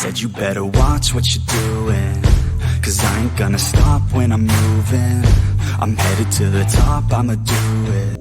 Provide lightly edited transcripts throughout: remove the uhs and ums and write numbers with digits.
said you better watch what you're doing, 'cause I ain't gonna stop when I'm moving. I'm headed to the top, I'ma do it.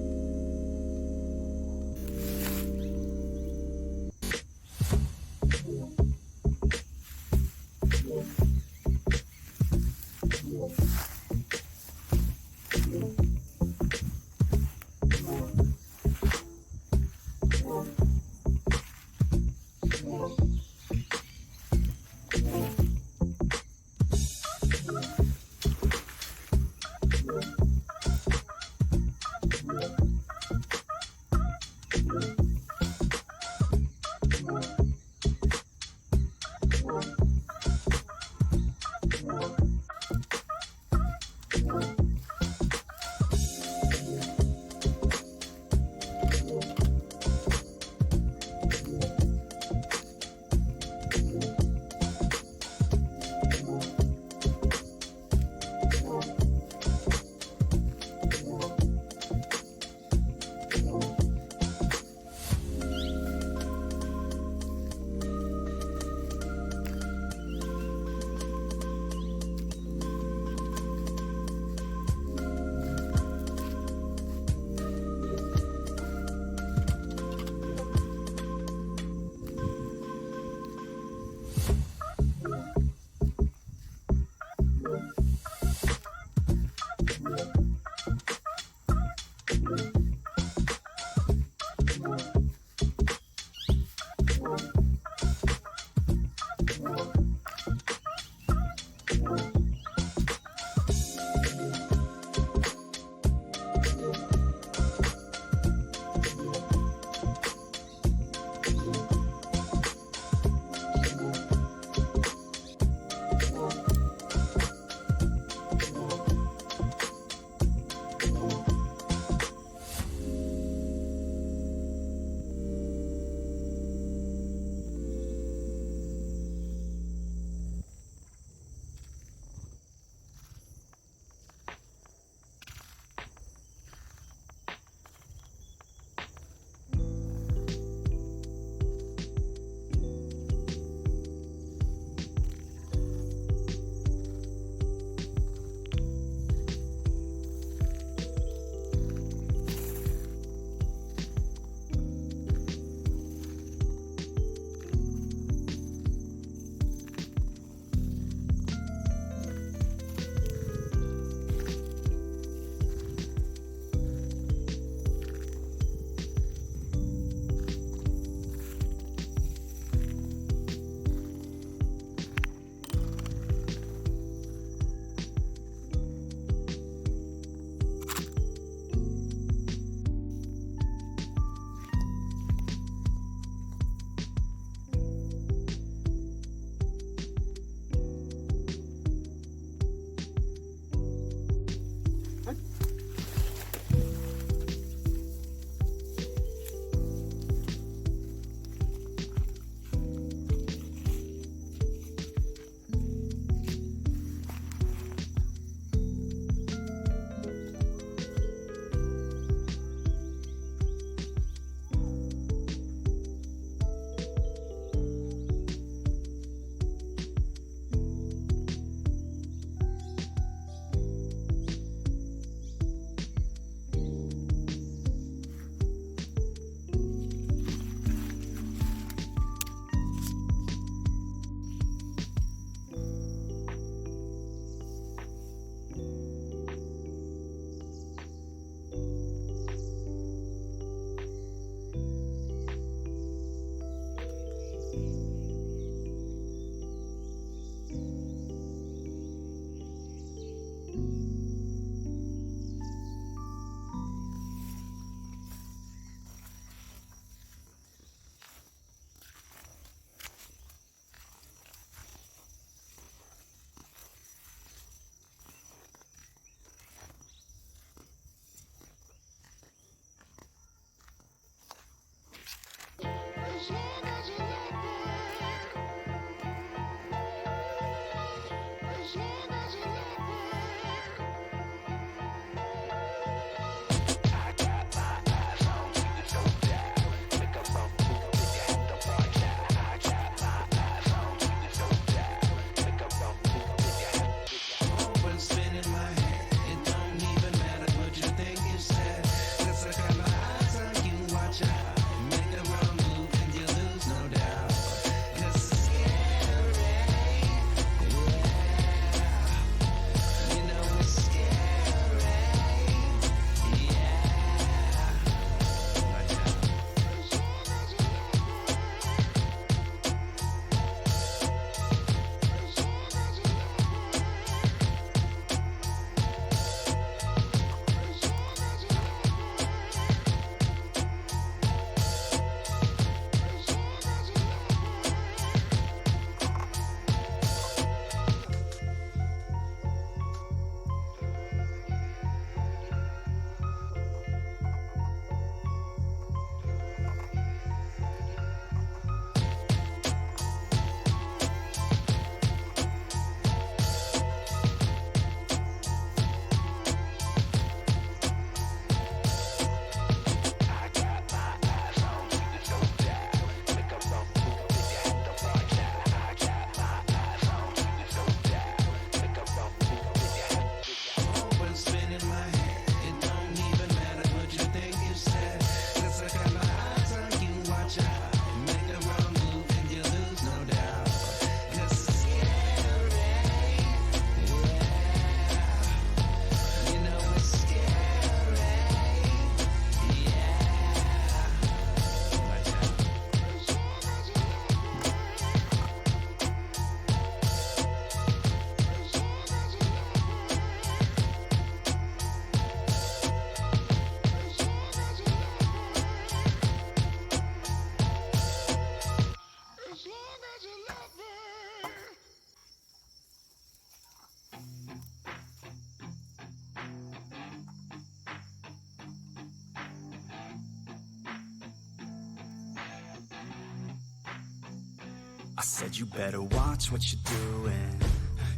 I said you better watch what you're doing,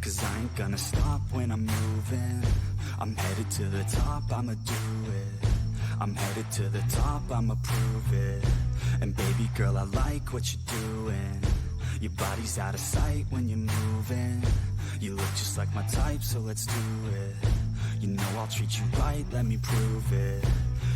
'cause I ain't gonna stop when I'm moving. I'm headed to the top, I'ma do it. I'm headed to the top, I'ma prove it. And baby girl, I like what you're doing. Your body's out of sight when you're moving. You look just like my type, so let's do it. You know I'll treat you right, let me prove it.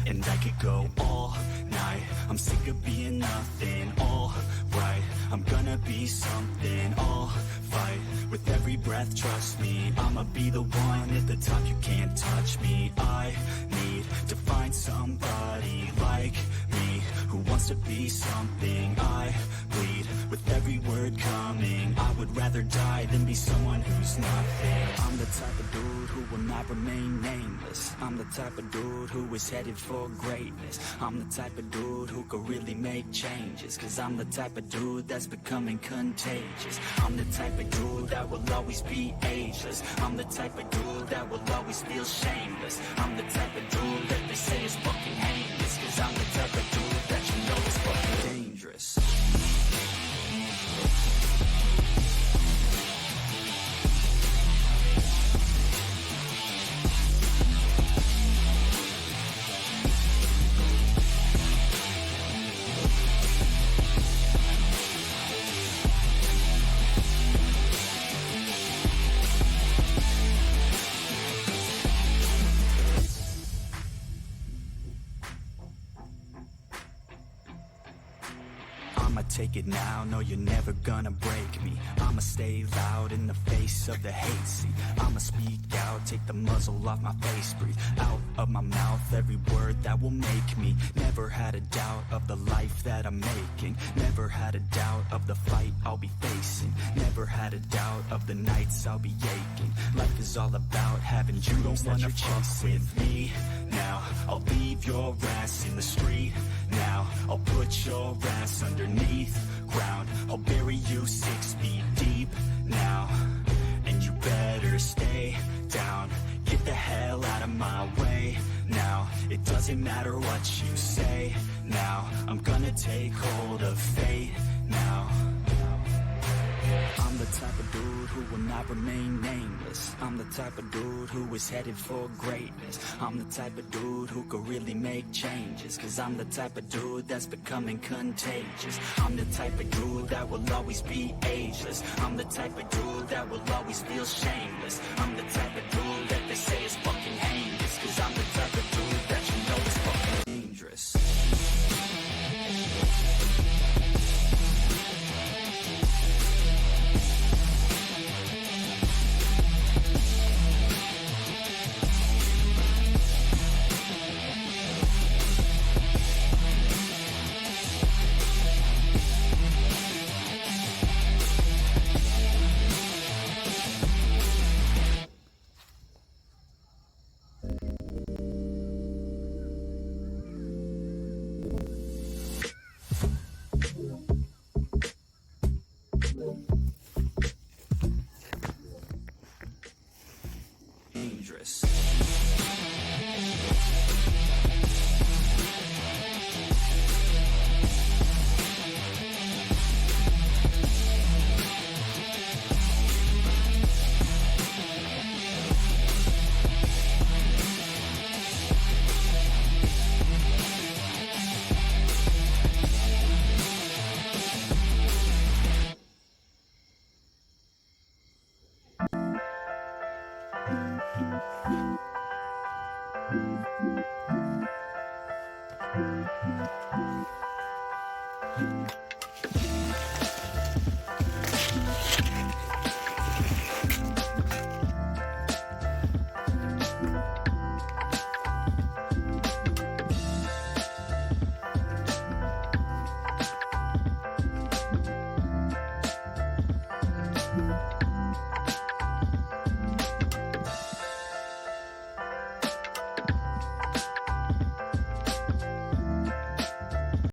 And I could go all night, I'm sick of being nothing. All right, I'm gonna be something. All fight with every breath, trust me. I'ma be the one at the top, you can't touch me. I need to find somebody like me, who wants to be something. I bleed with every word coming. I would rather die than be someone who's nothing. I'm the type of dude who will not remain nameless. I'm the type of dude who is headed for greatness. I'm the type of dude who could really make changes, 'cause I'm the type of dude that's becoming contagious. I'm the type of dude that will always be ageless. I'm the type of dude that will always feel shameless. I'm the type of dude that they say is fucking heinous, 'cause I'm the type of dude that you know is fucking dangerous. I'ma take it now, no you're never gonna break me. I'ma stay loud in the face of the hate, see. I'ma speak out, take the muzzle off my face. Breathe out of my mouth every word that will make me. Never had a doubt of the life that I'm making. Never had a doubt of the fight I'll be facing. Never had a doubt of the nights I'll be aching. Life is all about having dreams that you're chasing. With me now, I'll leave your ass in the street. Now, I'll put your ass underneath ground. I'll bury you 6 feet deep now. And you better stay down. Get the hell out of my way now. It doesn't matter what you say now. I'm gonna take hold of fate now. I'm the type of dude who will not remain nameless. I'm the type of dude who is headed for greatness. I'm the type of dude who could really make changes, 'cause I'm the type of dude that's becoming contagious. I'm the type of dude that will always be ageless. I'm the type of dude that will always feel shameless. I'm the type of dude that they say is fucking heinous, 'cause I'm the type of dude that you know is fucking dangerous. Dangerous.